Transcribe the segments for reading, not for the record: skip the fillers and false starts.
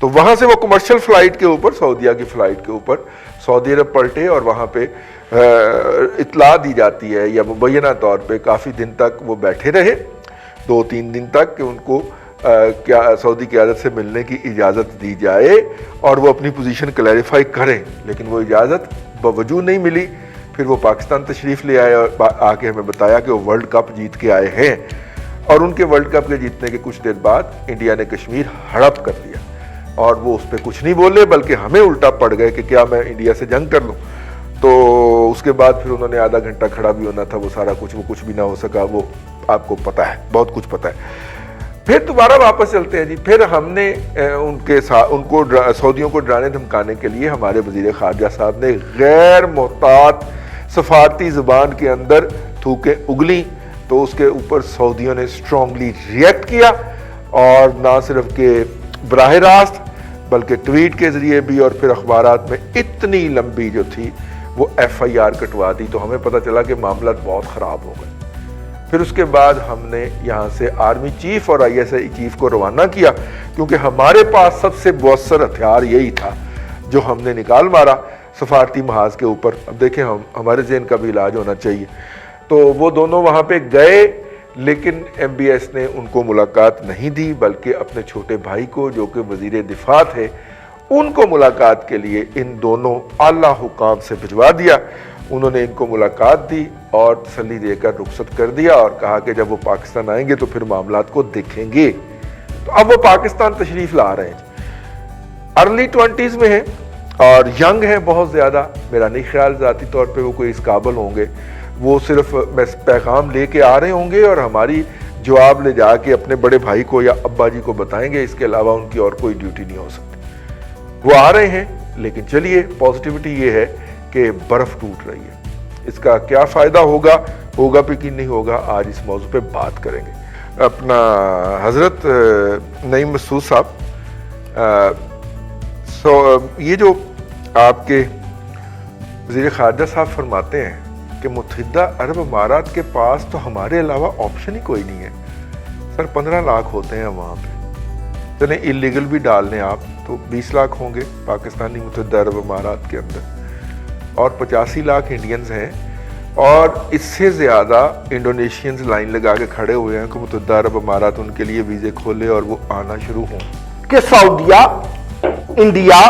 تو وہاں سے وہ کمرشل فلائٹ کے اوپر، سعودیہ کی فلائٹ کے اوپر سعودی عرب پلٹے، اور وہاں پہ اطلاع دی جاتی ہے یا مبینہ طور پہ کافی دن تک وہ بیٹھے رہے، 2-3 دن تک، کہ ان کو سعودی قیادت سے ملنے کی اجازت دی جائے اور وہ اپنی پوزیشن کلیریفائی کریں، لیکن وہ اجازت باوجود نہیں ملی۔ پھر وہ پاکستان تشریف لے آئے اور آ کے ہمیں بتایا کہ وہ ورلڈ کپ جیت کے آئے ہیں، اور ان کے ورلڈ کپ کے جیتنے کے کچھ دیر بعد انڈیا نے کشمیر ہڑپ کر لیا، اور وہ اس پہ کچھ نہیں بولے بلکہ ہمیں الٹا پڑ گئے کہ کیا میں انڈیا سے جنگ کر لوں۔ تو اس کے بعد پھر انہوں نے آدھا گھنٹہ کھڑا بھی ہونا تھا، وہ سارا کچھ، وہ کچھ بھی نہ ہو سکا، وہ آپ کو پتہ ہے، بہت کچھ پتہ ہے۔ پھر دوبارہ واپس چلتے ہیں جی، پھر ہم نے ان کو سعودیوں کو ڈرانے دھمکانے کے لیے ہمارے وزیر خارجہ صاحب نے غیر محتاط سفارتی زبان کے اندر تھوکیں اگلی، تو اس کے اوپر سعودیوں نے اسٹرانگلی ریئیکٹ کیا، اور نہ صرف کہ براہ راست بلکہ ٹویٹ کے ذریعے بھی، اور پھر اخبارات میں اتنی لمبی جو تھی وہ FIR کٹوا دی، تو ہمیں پتہ چلا کہ معاملات بہت خراب ہو گئے۔ پھر اس کے بعد ہم نے یہاں سے آرمی چیف اور ISI چیف کو روانہ کیا، کیونکہ ہمارے پاس سب سے مؤثر ہتھیار یہی تھا جو ہم نے نکال مارا سفارتی محاذ کے اوپر۔ اب دیکھیں ہمارے ذہن کا بھی علاج ہونا چاہیے۔ تو وہ دونوں وہاں پہ گئے، لیکن MBS نے ان کو ملاقات نہیں دی، بلکہ اپنے چھوٹے بھائی کو جو کہ وزیر دفاع تھے ان کو ملاقات کے لیے ان دونوں اعلیٰ حکام سے بھجوا دیا۔ انہوں نے ان کو ملاقات دی اور تسلی دے کر رخصت کر دیا، اور کہا کہ جب وہ پاکستان آئیں گے تو پھر معاملات کو دیکھیں گے۔ تو اب وہ پاکستان تشریف لا رہے ہیں، ارلی 20s میں ہیں اور ینگ ہیں بہت زیادہ۔ میرا نہیں خیال ذاتی طور پہ وہ کوئی اس قابل ہوں گے، وہ صرف پیغام لے کے آ رہے ہوں گے اور ہماری جواب لے جا کے اپنے بڑے بھائی کو یا ابا جی کو بتائیں گے، اس کے علاوہ ان کی اور کوئی ڈیوٹی نہیں ہو سکتی۔ وہ آ رہے ہیں، لیکن چلیے پازیٹیوٹی یہ ہے کہ برف ٹوٹ رہی ہے۔ اس کا کیا فائدہ ہوگا بھی کہ نہیں ہوگا، آج اس موضوع پہ بات کریں گے۔ اپنا حضرت نعیم مسعود صاحب، یہ جو آپ کے وزیر خارجہ صاحب فرماتے ہیں کہ متحدہ عرب امارات کے پاس تو ہمارے علاوہ آپشن ہی کوئی نہیں ہے۔ سر 15 لاکھ ہوتے ہیں وہاں پہ، چلیں اللیگل بھی ڈال لیں آپ تو 20 لاکھ ہوں گے پاکستانی متحدہ عرب امارات کے اندر، اور 85 لاکھ انڈینز ہیں، اور اس سے زیادہ انڈونیشینز لائن لگا کے کھڑے ہوئے ہیں کہ متحدہ عرب امارات ان کے لیے ویزے کھولے اور وہ آنا شروع ہوں۔ کہ سعودیہ، انڈیا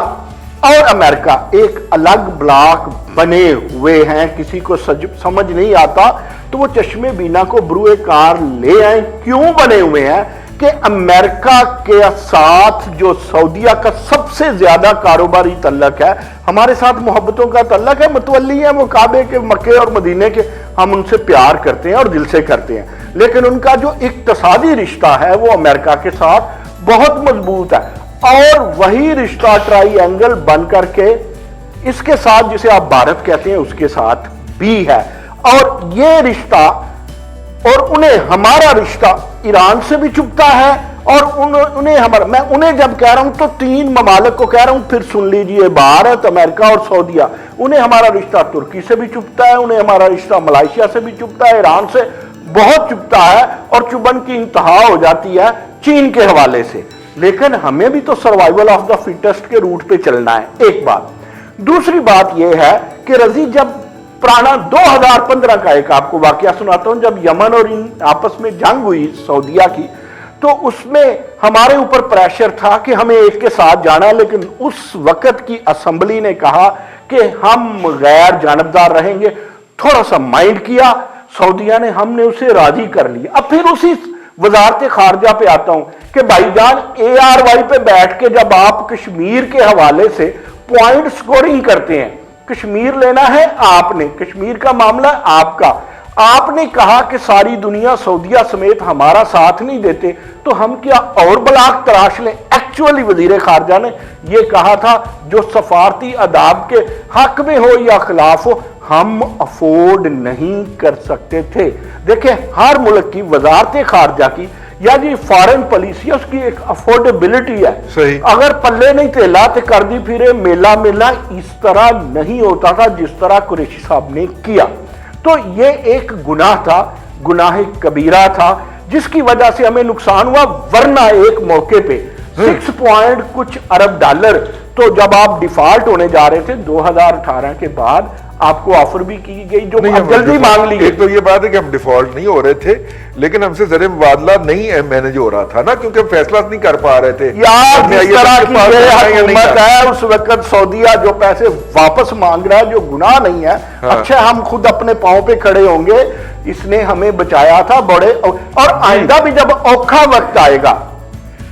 اور امریکہ ایک الگ بلاک بنے ہوئے ہیں، کسی کو سمجھ نہیں آتا تو وہ چشمے بینا کو بروئے کار لے آئیں۔ کیوں بنے ہوئے ہیں؟ کہ امریکہ کے ساتھ جو سعودیہ کا سب سے زیادہ کاروباری تعلق ہے، ہمارے ساتھ محبتوں کا تعلق ہے، متولی ہیں وہ کعبے کے، مکے اور مدینے کے، ہم ان سے پیار کرتے ہیں اور دل سے کرتے ہیں، لیکن ان کا جو اقتصادی رشتہ ہے وہ امریکہ کے ساتھ بہت مضبوط ہے، اور وہی رشتہ ٹرائی اینگل بن کر کے اس کے ساتھ جسے آپ بھارت کہتے ہیں اس کے ساتھ بھی ہے، اور یہ رشتہ اور انہیں ہمارا رشتہ ایران سے بھی چبھتا ہے، اور انہیں ہمارا، میں انہیں جب کہہ رہا ہوں تو 3 ممالک کو کہہ رہا ہوں، پھر سن لیجئے، بھارت، امریکہ اور سعودیہ، انہیں ہمارا رشتہ ترکی سے بھی چبھتا ہے، انہیں ہمارا رشتہ ملائیشیا سے بھی چبھتا ہے، ایران سے بہت چبھتا ہے، اور چبھن کی انتہا ہو جاتی ہے چین کے حوالے سے۔ لیکن ہمیں بھی تو سروائیول آف دا فٹسٹ کے روٹ پہ چلنا ہے، ایک بات۔ دوسری بات یہ ہے کہ رضی جب پرانا 2015 کا ایک آپ کو واقعہ سناتا ہوں، جب یمن اور ان آپس میں جنگ ہوئی سعودیہ کی، تو اس میں ہمارے اوپر پریشر تھا کہ ہمیں ایک کے ساتھ جانا ہے، لیکن اس وقت کی اسمبلی نے کہا کہ ہم غیر جانبدار رہیں گے۔ تھوڑا سا مائنڈ کیا سعودیہ نے، ہم نے اسے راضی کر لیا۔ اب پھر اسی وزارت خارجہ پہ آتا ہوں کہ بھائی جان ARY پہ بیٹھ کے جب آپ کشمیر کے حوالے سے پوائنٹ سکورنگ کرتے ہیں، کشمیر لینا ہے آپ نے، کشمیر کا معاملہ آپ کا، آپ نے کہا کہ ساری دنیا سعودیہ سمیت ہمارا ساتھ نہیں دیتے، تو ہم کیا اور بلاک تراش لیں؟ ایکچولی وزیر خارجہ نے یہ کہا تھا جو سفارتی آداب کے حق میں ہو یا خلاف ہو، ہم افورڈ نہیں کر سکتے تھے۔ دیکھیں ہر ملک کی وزارت خارجہ کی یا جی فارن پالیسی اس کی ایک افورڈیبلٹی ہے، صحیح، اگر پلے نہیں تیلا تو کر دی پھرے میلہ میلہ، اس طرح نہیں ہوتا تھا جس طرح قریشی صاحب نے کیا۔ تو یہ ایک گناہ تھا، گناہ کبیرہ تھا، جس کی وجہ سے ہمیں نقصان ہوا، ورنہ ایک موقع پہ 6 पॉइंट कुछ अरब डॉलर। तो जब आप डिफॉल्ट होने जा रहे थे 2018 के बाद, आपको ऑफर भी की गई जो नहीं, आप जल्दी मांग ली। एक तो ये बात है कि हम डिफॉल्ट नहीं हो रहे थे, लेकिन हमसे ज़र मुबादला नहीं मैनेज हो रहा था ना, क्योंकि हम फैसला नहीं कर पा रहे थे यार हमने जिस तरह IMF की के पास ये जाना या नहीं हुकूमत जाना। है, उस वक्त सऊदीया जो पैसे वापस मांग रहा है, जो गुनाह नहीं है, अच्छा हम खुद अपने पांव पे खड़े होंगे, इसने हमें बचाया था बड़े। और आइंदा भी जब औखा वक्त आएगा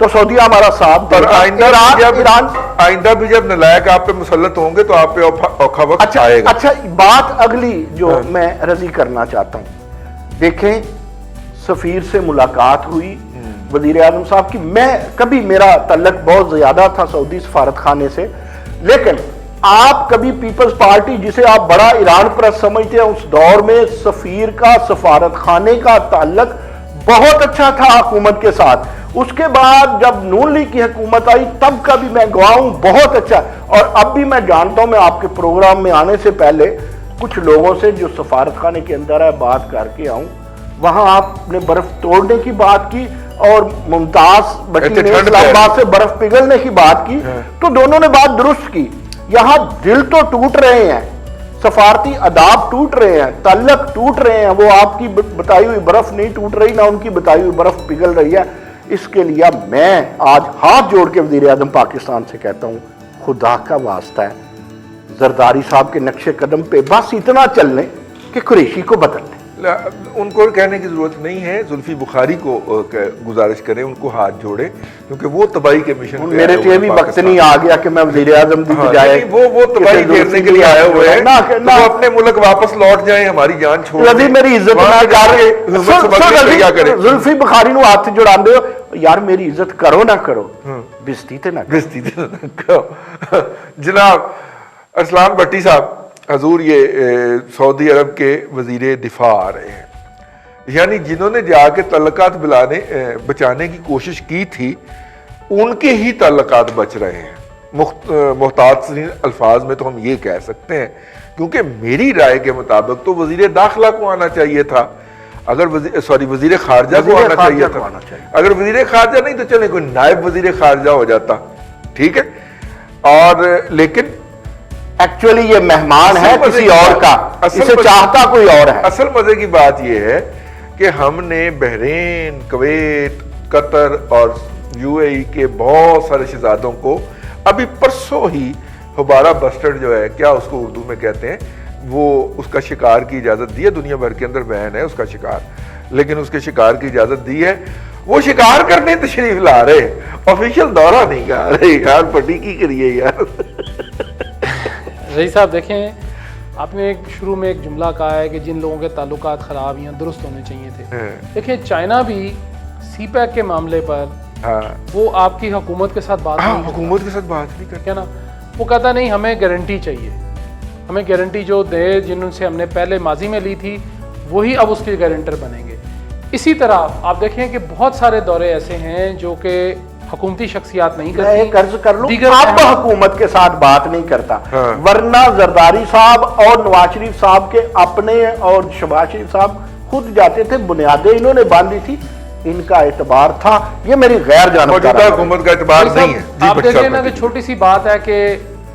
तो सऊदीया हमारा साथ पर देगा। ईरान आइंदा भी जब नलायक आप पे मुसल्लत होंगे तो आप पे औखा वक्त आएगा। अच्छा बात अगली जो मैं रजी करना चाहता हूं, देखें सफीर से मुलाकात हुई वजीर आजम साहब की। मैं कभी मेरा तल्लक बहुत ज्यादा था सऊदी सफारत खाने से, लेकिन आप कभी पीपल्स पार्टी जिसे आप बड़ा ईरान परस्त समझते हैं, उस दौर में सफीर का सफारत खाने का ताल्लुक बहुत अच्छा था हुकूमत के साथ। उसके बाद जब नून लीग की हुकूमत आई तब का भी मैं गवाह हूं, बहुत अच्छा। और अब भी मैं जानता हूं, मैं आपके प्रोग्राम में आने से पहले कुछ लोगों से जो सफारत खाने के अंदर है बात करके आऊं, वहां आपने बर्फ तोड़ने की बात की और मुमताज बटी ने इस्लामाबाद से बर्फ पिघलने की बात की, तो दोनों ने बात दुरुस्त की। यहां दिल तो टूट रहे हैं, सफारती अदाब टूट रहे हैं, तल्लक टूट रहे हैं, वो आपकी बताई हुई बर्फ नहीं टूट रही, ना उनकी बताई हुई बर्फ पिघल रही है। इसके लिए मैं आज हाथ जोड़ के वज़ीर आज़म पाकिस्तान से कहता हूं, खुदा का वास्ता है जरदारी साहब के नक्शे कदम पे बस इतना चल लें कि कुरैशी को बदल लें। उनको कहने की जरूरत नहीं है, जुल्फी बुखारी को गुजारिश करें, उनको हाथ जोड़े, क्योंकि वो तबाही के मिशन पे मेरे लिए भी वक्त नहीं आ गया कि मैं वज़ीर आज़म की बजाय वो तबाही घेरने के लिए आए हुए हैं, तो वो अपने मुल्क वापस लौट जाएं, हमारी जान छोड़ दें, मेरी इज्जत ना कर जुल्फी बुखारी नु हाथ जोड़ांदे हो यार, मेरी इज्जत करो ना करो, बेइज्जती ते ना करो। जनाब अरसलान भट्टी साहब, हजूर ये सऊदी अरब के वजीर दिफा आ रहे हैं, यानी जिन्होंने जाके तल्लकात बचाने की कोशिश की थी, उनके ही तल्लकात बच रहे हैं। मुहतात अल्फाज में तो हम ये कह सकते हैं, क्योंकि मेरी राय के मुताबिक तो वजीर दाखिला को आना चाहिए था, अगर वजीर खारजा को आना चाहिए था। अगर वजीर खारजा नहीं तो चले कोई नायब वजीर खारजा हो जाता, ठीक है। और लेकिन एक्चुअली ये मेहमान है किसी और का, इसे चाहता कोई और है। असल मजे की बात ये है कि हमने बहरीन, कुवैत, कतर और UAE के बहुत सारे शहजादों को अभी परसों ही हुबारा बस्टर्ड जो है, क्या उसको उर्दू में कहते हैं, वो उसका शिकार की इजाजत दी है। दुनिया भर के अंदर बैन है उसका शिकार, लेकिन उसके शिकार की इजाजत दी है। वो शिकार करने तशरीफ ला रहे, ऑफिशियल दौरा नहीं कर रहे। यार पटी की करिए यार। रही साहब देखें, आपने एक शुरू में एक जुमला कहा है कि जिन लोगों के ताल्लुकात ख़राब या दुरुस्त होने चाहिए थे। देखिए चाइना भी CPEC के मामले पर वो आपकी हुकूमत के साथ बात नहीं करता, हुकूमत के साथ बात नहीं करता ना, वो कहता नहीं हमें गारंटी चाहिए, हमें गारंटी जो दे जिनसे हमने पहले माजी में ली थी वही अब उसके गारंटर बनेंगे। इसी तरह आप देखें कि बहुत सारे दौरे ऐसे हैं जो कि हुकूमती शख्सियात नहीं करती। कर्ज कर लूं, अब हुकूमत के साथ बात नहीं करता, वरना जरदारी साहब और नवाज शरीफ साहब के अपने और शहबाज शरीफ साहब खुद जाते थे, बुनियादें इन्होंने बांधी थी, इनका एतबार था। ये मेरी गैर जानबूझ हुकूमत का एतबार नहीं है। आप देखिए ना कि छोटी सी बात है कि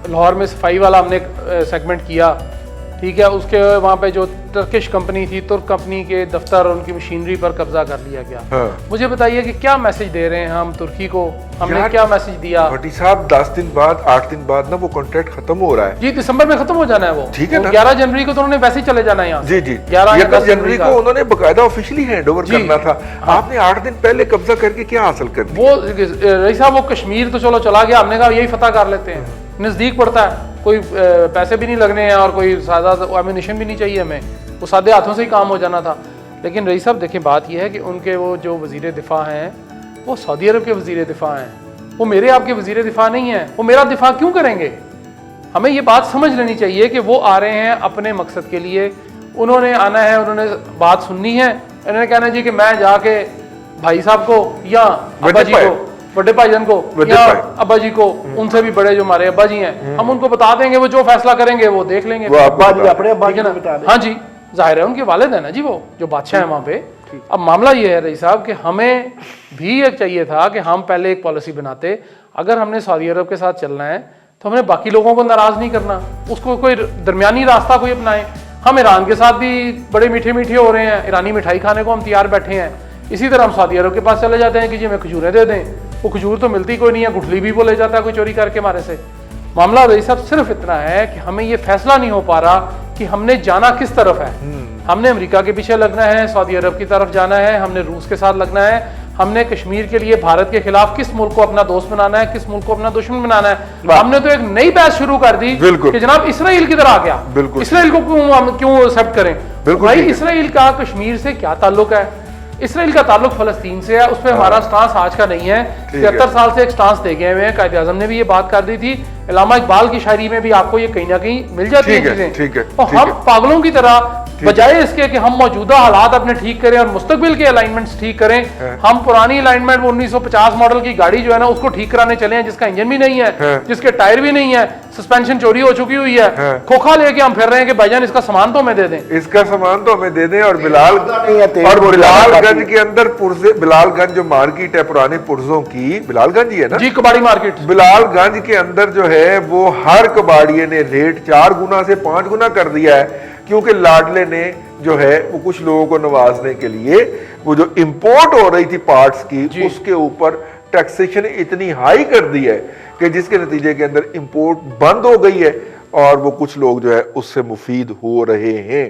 लाहौर में सफाई वाला हमने सेगमेंट किया, ठीक है, उसके वहाँ पे जो टर्किश कंपनी थी, तुर्क कंपनी के दफ्तर उनकी मशीनरी पर कब्जा कर लिया गया। मुझे बताइए कि क्या मैसेज दे रहे हैं हम तुर्की को, हमने क्या मैसेज दिया? भट्टी साहब 10 दिन बाद 8 दिन बाद ना वो कॉन्ट्रैक्ट खत्म हो रहा है जी, दिसंबर में खत्म हो जाना है वो, ठीक है ना। 11 जनवरी को तो उन्होंने वैसे ही चले जाना है यहाँ। जी जी, 11 जनवरी को उन्होंने बकायदा ऑफिशियली हैंड ओवर करना था। आपने 8 दिन पहले कब्जा करके क्या हासिल कर दिया? वो रही साहब वो कश्मीर तो चलो चला गया, हमने कहा यही फतह कर लेते हैं, नजदीक पड़ता है, कोई पैसे भी नहीं लगने हैं और कोई सादा एमिनेशन भी नहीं चाहिए हमें, वो सादे हाथों से ही काम हो जाना था। लेकिन रईस साहब देखें, बात यह है कि उनके वो जो वज़ीर दिफा हैं वो सऊदी अरब के वज़ीर दिफा हैं, वो मेरे आपके वज़ीर दिफा नहीं हैं। वो मेरा दिफा क्यों करेंगे? हमें ये बात समझ लेनी चाहिए कि वो आ रहे हैं अपने मकसद के लिए, उन्होंने आना है, उन्होंने बात सुननी है, उन्होंने कहना जी कि मैं जाके भाई साहब को या अब्बा जी को, बड़े भाईजान को या अब्बा जी को, उनसे भी बड़े जो हमारे अब्बा जी हैं, हम उनको बता देंगे, वो जो फैसला करेंगे वो देख लेंगे। अब्बा जी अपने अब्बा जी को बता दें। हाँ जी, जाहिर है उनके वालिद है ना जी, वो जो बादशाह है वहाँ पे, अब मामला ये है रईस साहब कि हमें भी एक चाहिए था कि हम पहले एक पॉलिसी बनाते, अगर हमने सऊदी अरब के साथ चलना है तो हमने बाकी लोगों को नाराज नहीं करना, उसको कोई दरमियानी रास्ता कोई अपनाए। हम ईरान के साथ भी बड़े मीठे मीठे हो रहे हैं, ईरानी मिठाई खाने को हम तैयार बैठे हैं, इसी तरह हम सऊदी अरब के पास चले जाते हैं कि जी हमें खजूरें दे दें, वो खजूर तो मिलती कोई नहीं है, गुठली भी वो ले जाता है कोई चोरी करके हमारे से। मामला रईस साहब सिर्फ इतना है कि हमें ये फैसला नहीं हो पा रहा कि हमने जाना किस तरफ है। हमने अमेरिका के पीछे लगना है, सऊदी अरब की तरफ जाना है, हमने रूस के साथ लगना है, हमने कश्मीर के लिए भारत के खिलाफ किस मुल्क को अपना दोस्त बनाना है, किस मुल्क को अपना दुश्मन बनाना है। हमने तो एक नई बहस शुरू कर दी कि जनाब इसराइल की तरह आ गया, इसराइल को क्यों एक्सेप्ट करें? भाई इसराइल का कश्मीर से क्या ताल्लुक है? इसराइल का ताल्लुक फलस्तीन से है, उस पर हमारा स्टांस आज का नहीं है। 73 साल से एक स्टांस दे गए हुए हैं, कायदे आज़म ने भी ये बात कर दी थी, अल्लामा इकबाल की शायरी में भी आपको ये कहीं ना कहीं मिल जाती है चीजें। और हम पागलों की तरह बजाय इसके कि हम मौजूदा हालात अपने ठीक करें और मुस्तकबिल के अलाइनमेंट्स ठीक करें, हम पुरानी अलाइनमेंट 1950 मॉडल की गाड़ी जो है ना उसको ठीक कराने चले हैं, जिसका इंजन भी नहीं है, जिसके टायर भी नहीं है, सस्पेंशन चोरी हो चुकी हुई है, खोखा लेके हम फिर रहे हैं कि भाईजान इसका सामान तो हमें दे दें, इसका सामान तो हमें दे दें। और बिलालगंज के अंदर पुर्जे, बिलालगंज जो मार्केट है पुराने पुर्जों की, बिलालगंज ही है ना जी, कबाड़ी मार्केट, बिलालगंज के अंदर जो है वो हर कबाड़िए ने रेट 4 गुना से 5 गुना कर दिया है, क्योंकि लाडले ने जो है वो कुछ लोगों को नवाजने के लिए वो जो इंपोर्ट हो रही थी पार्ट्स की उसके ऊपर टैक्सेशन इतनी हाई कर दी है कि जिसके नतीजे के अंदर इंपोर्ट बंद हो गई है और वो कुछ लोग जो है उससे मुफीद हो रहे हैं।